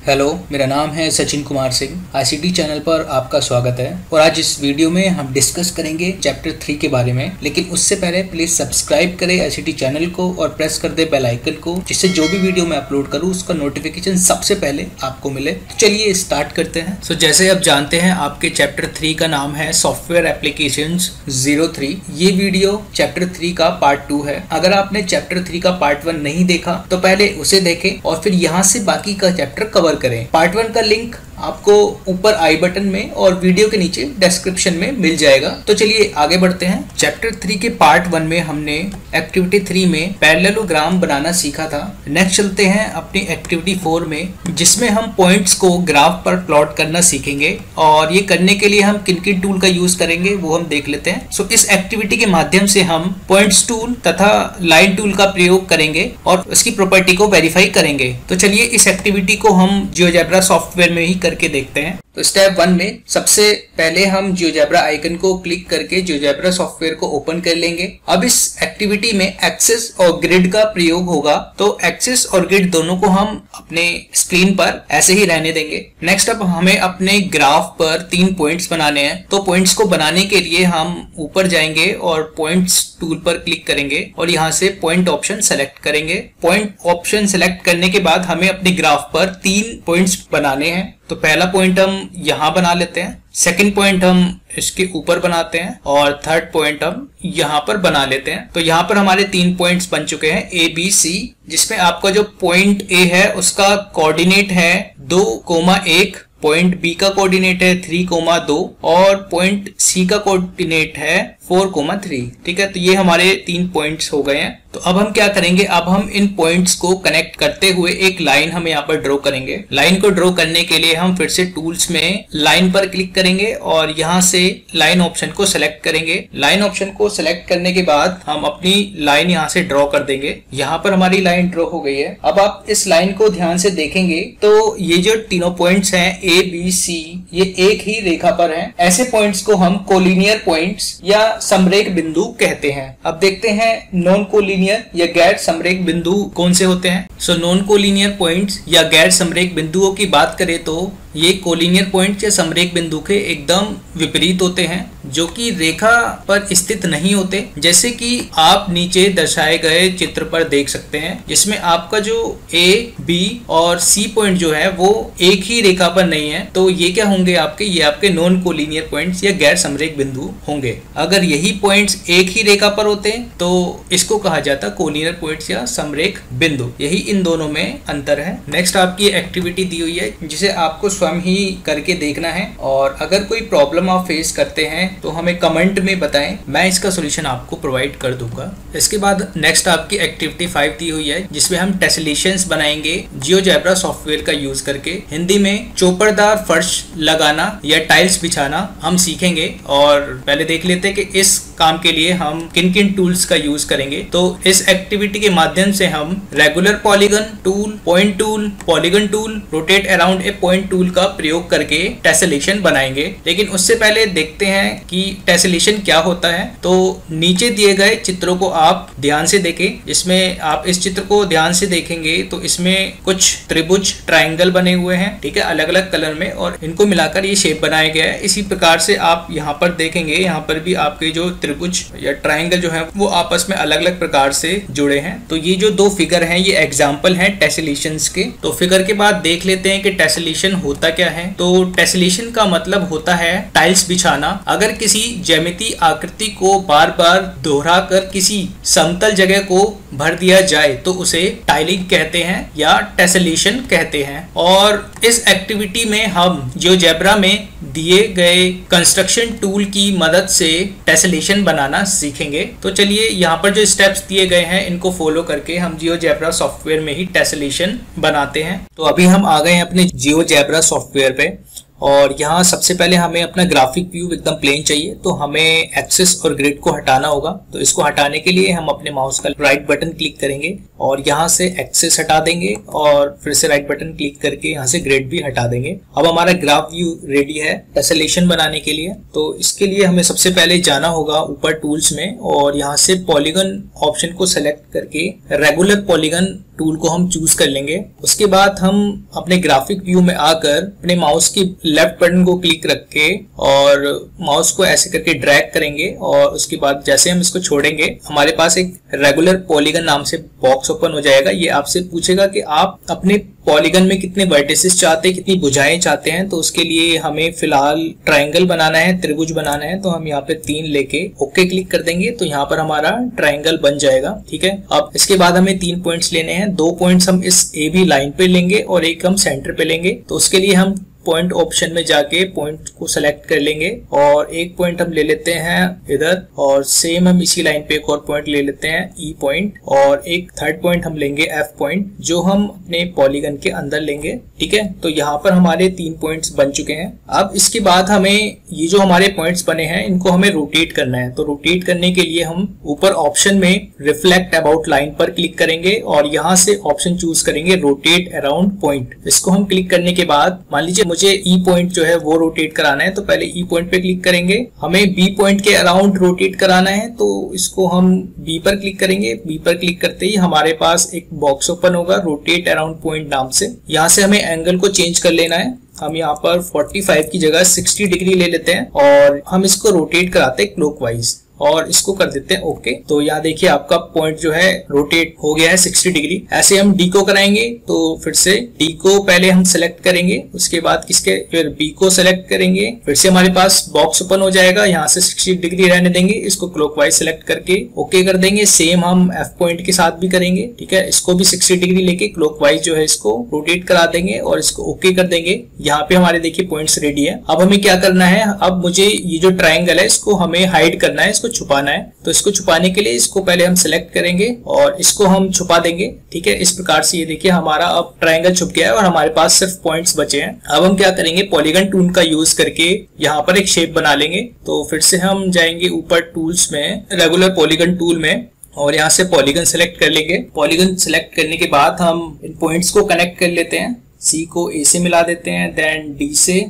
Hello, मेरा नाम है सचिन कुमार सिंह। आईसीटी चैनल पर आपका स्वागत है और आज इस वीडियो में हम डिस्कस करेंगे चैप्टर 3 के बारे में। लेकिन उससे पहले प्लीज सब्सक्राइब करें आईसीटी चैनल को और प्रेस कर दे बेल आइकन को, जिससे जो भी वीडियो मैं अपलोड करूं उसका नोटिफिकेशन सबसे पहले आपको मिले। तो चलिए स्टार्ट करते हैं। तो जैसे आप जानते हैं, आपके चैप्टर 3 का नाम है सॉफ्टवेयर एप्लीकेशंस 03। ये वीडियो चैप्टर 3 का पार्ट 2 है। अगर आपने चैप्टर 3 का पार्ट 1 नहीं देखा तो पहले उसे देखें और फिर यहाँ से बाकी का चैप्टर कवर करें। पार्ट 1 का लिंक आपको ऊपर आई बटन में और वीडियो के नीचे डिस्क्रिप्शन में मिल जाएगा। तो चलिए आगे बढ़ते हैं। चैप्टर 3 के पार्ट 1 में हमने एक्टिविटी 3 में पैरेललोग्राम बनाना सीखा था। नेक्स्ट चलते हैं अपनी एक्टिविटी 4 में, जिसमें हम पॉइंट्स को ग्राफ पर प्लॉट करना सीखेंगे और ये करने के लिए हम किन किन टूल का यूज करेंगे वो हम देख लेते हैं। सो इस एक्टिविटी के माध्यम से हम पॉइंट्स टूल तथा लाइन टूल का प्रयोग करेंगे और उसकी प्रॉपर्टी को वेरीफाई करेंगे। तो चलिए इस एक्टिविटी को हम जियोजेब्रा सॉफ्टवेयर में ही करके देखते हैं। तो स्टेप 1 में सबसे पहले हम जियोजेब्रा आइकन को क्लिक करके जियोजेब्रा सॉफ्टवेयर को ओपन कर लेंगे। अब इस एक्टिविटी में एक्सिस और ग्रिड का प्रयोग होगा, तो एक्सिस और ग्रिड दोनों को हम अपने स्क्रीन पर ऐसे ही रहने देंगे। नेक्स्ट अब हमें अपने ग्राफ पर 3 पॉइंट्स बनाने हैं। तो पॉइंट्स को बनाने के लिए हम ऊपर जाएंगे और पॉइंट्स टूल पर क्लिक करेंगे और यहाँ से पॉइंट ऑप्शन सेलेक्ट करेंगे। पॉइंट ऑप्शन सेलेक्ट करने के बाद हमें अपने ग्राफ पर 3 पॉइंट्स बनाने हैं। तो पहला पॉइंट हम यहाँ बना लेते हैं, सेकंड पॉइंट हम इसके ऊपर बनाते हैं और थर्ड पॉइंट हम यहाँ पर बना लेते हैं। तो यहाँ पर हमारे 3 पॉइंट्स बन चुके हैं A, B, C, जिसमें आपका जो पॉइंट A है उसका कोऑर्डिनेट है 2,1, पॉइंट B का कोऑर्डिनेट है 3,2 और पॉइंट C का कोऑर्डिनेट है 4,3। ठीक है, तो ये हमारे 3 पॉइंट्स हो गए हैं। तो अब हम क्या करेंगे, अब हम इन पॉइंट्स को कनेक्ट करते हुए एक लाइन हम यहाँ पर ड्रॉ करेंगे। लाइन को ड्रॉ करने के लिए हम फिर से टूल्स में लाइन पर क्लिक करेंगे और यहाँ से लाइन ऑप्शन को सिलेक्ट करेंगे। लाइन ऑप्शन को सिलेक्ट करने के बाद हम अपनी लाइन यहाँ से ड्रॉ कर देंगे। यहाँ पर हमारी लाइन ड्रॉ हो गई है। अब आप इस लाइन को ध्यान से देखेंगे तो ये जो तीनों पॉइंट्स हैं A, B, C, ये एक ही रेखा पर हैं। ऐसे पॉइंट्स को हम कोलिनियर पॉइंट्स या समरेख बिंदु कहते हैं। अब देखते हैं नॉन कोलिनियर या गैर समरेख बिंदु कौन से होते हैं। सो नॉन कोलिनियर पॉइंट्स या गैर समरेख बिंदुओं की बात करें तो ये कोलिनियर पॉइंट या समरेख बिंदु के एकदम विपरीत होते हैं, जो कि रेखा पर स्थित नहीं होते। जैसे कि आप नीचे दर्शाए गए चित्र पर देख सकते हैं, जिसमें आपका जो A, B और C पॉइंट जो है वो एक ही रेखा पर नहीं है। तो ये क्या होंगे आपके, ये आपके नॉन कोलिनियर पॉइंट्स या गैर समरेख बिंदु होंगे। अगर यही पॉइंट्स एक ही रेखा पर होते तो इसको कहा जाता कोलिनियर पॉइंट्स या समरेख बिंदु। यही इन दोनों में अंतर है। नेक्स्ट आपकी एक्टिविटी दी हुई है, जिसे आपको स्वयं ही करके देखना है और अगर कोई प्रॉब्लम आप फेस करते हैं तो हमें कमेंट में बताएं, मैं इसका सॉल्यूशन आपको प्रोवाइड कर दूंगा। इसके बाद नेक्स्ट आपकी एक्टिविटी 5 दी हुई है, जिसमें हम टेसेलेशंस बनाएंगे जियोजेब्रा सॉफ्टवेयर का यूज करके। हिंदी में चौपड़दार फर्श लगाना या टाइल्स बिछाना हम सीखेंगे और पहले देख लेते हैं कि इस काम के लिए हम किन किन टूल्स का यूज करेंगे। तो इस एक्टिविटी के माध्यम से हम regular polygon tool, point tool, polygon tool, rotate around a point tool का प्रयोग करके टेसेलेशन बनाएंगे। लेकिन उससे पहले देखते हैं कि टेसेलेशन क्या होता है। तो नीचे दिए गए चित्रों को आप ध्यान से देखें। जिसमें आप इस चित्र को ध्यान से देखेंगे तो इसमें कुछ त्रिभुज, ट्रायंगल बने हुए हैं, ठीक है, अलग अलग कलर में, और इनको मिलाकर ये शेप बनाया गया है। इसी प्रकार से आप यहाँ पर देखेंगे, यहाँ पर भी आपके जो त्रिभुज या ट्रायंगल जो है वो आपस में अलग अलग प्रकार से जुड़े हैं। तो ये जो 2 फिगर हैं ये एग्जाम्पल हैं टेसेलेशंस के। तो फिगर के बाद देख लेते हैं कि टेसेलेशन होता क्या है। तो टेसेलेशन का मतलब होता है टाइल्स बिछाना। अगर किसी ज्यामितीय आकृति को बार बार दोहरा कर किसी समतल जगह को भर दिया जाए तो उसे टाइलिंग कहते हैं या टेसेलेशन कहते हैं। और इस एक्टिविटी में हम जियोजेब्रा में दिए गए कंस्ट्रक्शन टूल की मदद से टेसेलेशन बनाना सीखेंगे। तो चलिए यहाँ पर जो स्टेप्स दिए गए हैं इनको फॉलो करके हम जियोजेब्रा सॉफ्टवेयर में ही टेसेलेशन बनाते हैं। तो अभी हम आ गए हैं अपने जियोजेब्रा सॉफ्टवेयर पे और यहाँ सबसे पहले हमें अपना ग्राफिक व्यू एकदम प्लेन चाहिए। तो हमें एक्सिस और ग्रिड को हटाना होगा। तो इसको हटाने के लिए हम अपने माउस का राइट बटन क्लिक करेंगे और यहाँ से एक्सिस हटा देंगे और फिर से राइट बटन क्लिक करके यहाँ से ग्रिड भी हटा देंगे। अब हमारा ग्राफ व्यू रेडी है टेसेलेशन बनाने के लिए। तो इसके लिए हमें सबसे पहले जाना होगा ऊपर टूल्स में और यहाँ से पॉलीगन ऑप्शन को सेलेक्ट करके रेगुलर पॉलीगन टूल को हम चूज कर लेंगे। उसके बाद हम अपने ग्राफिक व्यू में आकर अपने माउस की लेफ्ट बटन को क्लिक रख के और माउस को ऐसे करके ड्रैग करेंगे और उसके बाद जैसे हम इसको छोड़ेंगे हमारे पास एक रेगुलर पॉलीगन नाम से बॉक्स ओपन हो जाएगा। ये आपसे पूछेगा कि आप अपने पॉलीगन में कितने वर्टिसेस चाहते हैं, कितनी भुजाएं चाहते हैं। तो उसके लिए हमें फिलहाल ट्रायंगल बनाना है, त्रिभुज बनाना है। तो हम यहाँ पे 3 लेके ओके क्लिक कर देंगे तो यहाँ पर हमारा ट्रायंगल बन जाएगा। ठीक है, अब इसके बाद हमें 3 पॉइंट्स लेने हैं। 2 पॉइंट्स हम इस ए बी लाइन पे लेंगे और एक हम सेंटर पे लेंगे। तो उसके लिए हम पॉइंट ऑप्शन में जाके पॉइंट को सेलेक्ट कर लेंगे और एक पॉइंट हम ले लेते हैं इधर और सेम हम इसी लाइन पे एक और पॉइंट ले लेते हैं ई पॉइंट और एक थर्ड पॉइंट हम लेंगे एफ पॉइंट जो हम अपने पॉलीगन के अंदर लेंगे। ठीक है, तो यहाँ पर हमारे 3 पॉइंट्स बन चुके हैं। अब इसके बाद हमें ये जो हमारे पॉइंट्स बने हैं इनको हमें रोटेट करना है। तो रोटेट करने के लिए हम ऊपर ऑप्शन में रिफ्लेक्ट अबाउट लाइन पर क्लिक करेंगे और यहाँ से ऑप्शन चूज करेंगे रोटेट अराउंड पॉइंट। इसको हम क्लिक करने के बाद मान लीजिए मुझे ई पॉइंट जो है वो रोटेट कराना है तो पहले ई पॉइंट पे क्लिक करेंगे। हमें बी पॉइंट के अराउंड रोटेट कराना है तो इसको हम बी पर क्लिक करेंगे। बी पर क्लिक करते ही हमारे पास एक बॉक्स ओपन होगा रोटेट अराउंड पॉइंट नाम से। यहाँ से हमें एंगल को चेंज कर लेना है। हम यहाँ पर 45 की जगह 60 डिग्री ले लेते हैं और हम इसको रोटेट कराते हैं क्लॉकवाइज और इसको कर देते हैं ओके। तो यहाँ देखिए आपका पॉइंट जो है रोटेट हो गया है 60 डिग्री। ऐसे हम डी को कराएंगे तो फिर से डी को पहले हम सेलेक्ट करेंगे, उसके बाद किसके फिर बी को सेलेक्ट करेंगे। फिर से हमारे पास बॉक्स ओपन हो जाएगा, यहाँ से 60 डिग्री रहने देंगे, इसको क्लॉकवाइज सेलेक्ट करके ओके कर देंगे। सेम हम एफ पॉइंट के साथ भी करेंगे। ठीक है, इसको भी 60 डिग्री लेके क्लॉकवाइज जो है इसको रोटेट करा देंगे और इसको ओके कर देंगे। यहाँ पे हमारे देखिए पॉइंट्स रेडी है। अब हमें क्या करना है, अब मुझे ये जो ट्रायंगल है इसको हमें हाइड करना है, इसको छुपाना है। तो इसको छुपाने के लिए इसको पहले हम सिलेक्ट करेंगे और इसको हम छुपा देंगे। ठीक है, इस प्रकार से ये देखिए हमारा अब ट्रायंगल छुप गया है और हमारे पास सिर्फ पॉइंट्स बचे हैं। अब हम क्या करेंगे, पॉलीगन टूल का यूज करके यहाँ पर एक शेप बना लेंगे। तो फिर से हम जाएंगे ऊपर टूल्स में, रेगुलर पॉलीगन टूल में और यहाँ से पॉलीगन सेलेक्ट कर लेंगे। पॉलीगन सेलेक्ट करने के बाद हम इन पॉइंट्स को कनेक्ट कर लेते हैं। सी को ए से मिला देते हैं, देन डी से,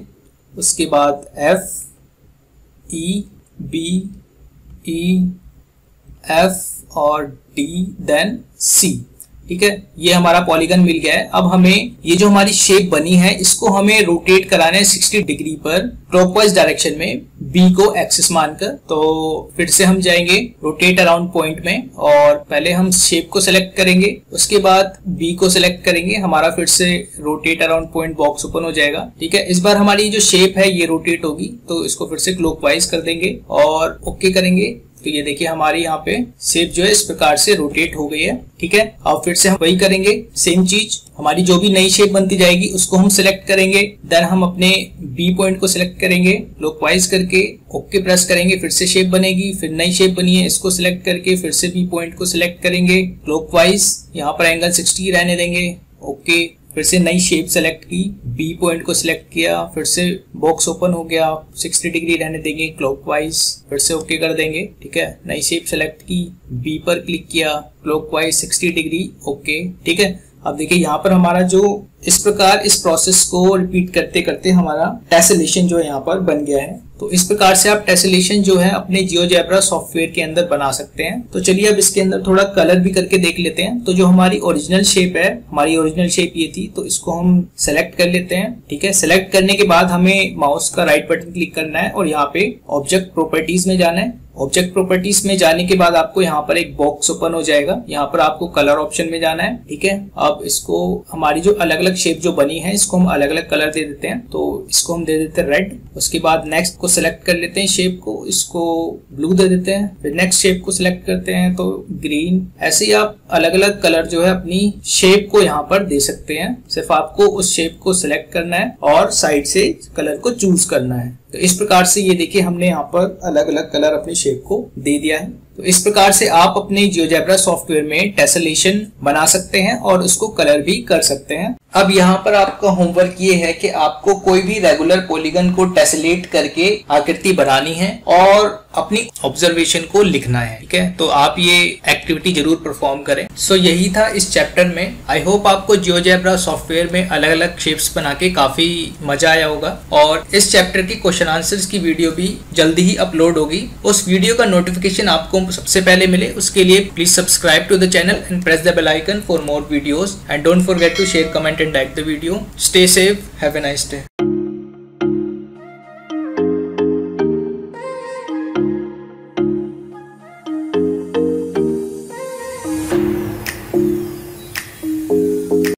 उसके बाद एफ, ई, बी, ई, एफ और डी, देन सी। ठीक है, ये हमारा पॉलीगन मिल गया है। अब हमें ये जो हमारी शेप बनी है इसको हमें रोटेट कराना है 60 डिग्री पर क्लॉकवाइज डायरेक्शन में, बी को एक्सिस मानकर। तो फिर से हम जाएंगे रोटेट अराउंड पॉइंट में और पहले हम शेप को सिलेक्ट करेंगे, उसके बाद बी को सिलेक्ट करेंगे। हमारा फिर से rotate around point box open हो जाएगा। ठीक है, इस बार हमारी जो शेप है ये रोटेट होगी तो इसको फिर से क्लॉकवाइज कर देंगे और ओके करेंगे। तो ये देखिए हमारी यहाँ पे शेप जो है इस प्रकार से रोटेट हो गई है। ठीक है, अब फिर से हम वही करेंगे, सेम चीज। हमारी जो भी नई शेप बनती जाएगी उसको हम सिलेक्ट करेंगे, देन हम अपने बी पॉइंट को सिलेक्ट करेंगे, क्लॉकवाइज करके ओके प्रेस करेंगे, फिर से शेप बनेगी। फिर नई शेप बनी है, इसको सिलेक्ट करके फिर से बी पॉइंट को सिलेक्ट करेंगे, क्लॉकवाइज, यहाँ पर एंगल 60 रहने देंगे, ओके। फिर से नई शेप सेलेक्ट की, बी पॉइंट को सिलेक्ट किया, फिर से बॉक्स ओपन हो गया, 60 डिग्री रहने देंगे क्लॉकवाइज, फिर से ओके कर देंगे। ठीक है, नई शेप सेलेक्ट की, बी पर क्लिक किया, क्लॉकवाइज 60 डिग्री, ओके। ठीक है, अब देखिए यहाँ पर हमारा जो इस प्रकार इस प्रोसेस को रिपीट करते करते हमारा टेसलेशन जो है यहाँ पर बन गया है। तो इस प्रकार से आप टेसलेशन जो है अपने जियोजेब्रा सॉफ्टवेयर के अंदर बना सकते हैं। तो चलिए अब इसके अंदर थोड़ा कलर भी करके देख लेते हैं। तो जो हमारी ओरिजिनल शेप है, हमारी ओरिजिनल शेप ये थी, तो इसको हम सेलेक्ट कर लेते हैं। ठीक है, सेलेक्ट करने के बाद हमें माउस का राइट बटन क्लिक करना है और यहाँ पे ऑब्जेक्ट प्रॉपर्टीज में जाना है। ऑब्जेक्ट प्रॉपर्टीज में जाने के बाद आपको यहाँ पर एक बॉक्स ओपन हो जाएगा, यहाँ पर आपको कलर ऑप्शन में जाना है। ठीक है, अब इसको हमारी जो अलग अलग शेप जो बनी है इसको हम अलग अलग कलर दे देते हैं। तो इसको हम दे देते हैं रेड, उसके बाद नेक्स्ट को सिलेक्ट कर लेते हैं शेप को, इसको ब्लू दे देते हैं, फिर नेक्स्ट शेप को सिलेक्ट करते हैं तो ग्रीन। ऐसे ही आप अलग अलग कलर जो है अपनी शेप को यहाँ पर दे सकते हैं। सिर्फ आपको उस शेप को सिलेक्ट करना है और साइड से कलर को चूज करना है। तो इस प्रकार से ये देखिए हमने यहाँ पर अलग अलग कलर अपनी शेप को दे दिया है। तो इस प्रकार से आप अपने जियोजेब्रा सॉफ्टवेयर में टेसलेशन बना सकते हैं और उसको कलर भी कर सकते हैं। अब यहाँ पर आपका होमवर्क ये है कि आपको कोई भी रेगुलर पॉलीगन को टेसलेट करके आकृति बनानी है और अपनी ऑब्जर्वेशन को लिखना है। ठीक है, तो आप ये एक्टिविटी जरूर परफॉर्म करें। सो यही था इस चैप्टर में। आई होप आपको जियोजेब्रा सॉफ्टवेयर में अलग अलग शेप्स बना के काफी मजा आया होगा और इस चैप्टर की क्वेश्चन आंसर्स की वीडियो भी जल्दी ही अपलोड होगी। उस वीडियो का नोटिफिकेशन आपको सबसे पहले मिले उसके लिए please subscribe to the channel and press the bell icon for more videos, and don't forget to share, comment and like the video. Stay safe. Have a nice day.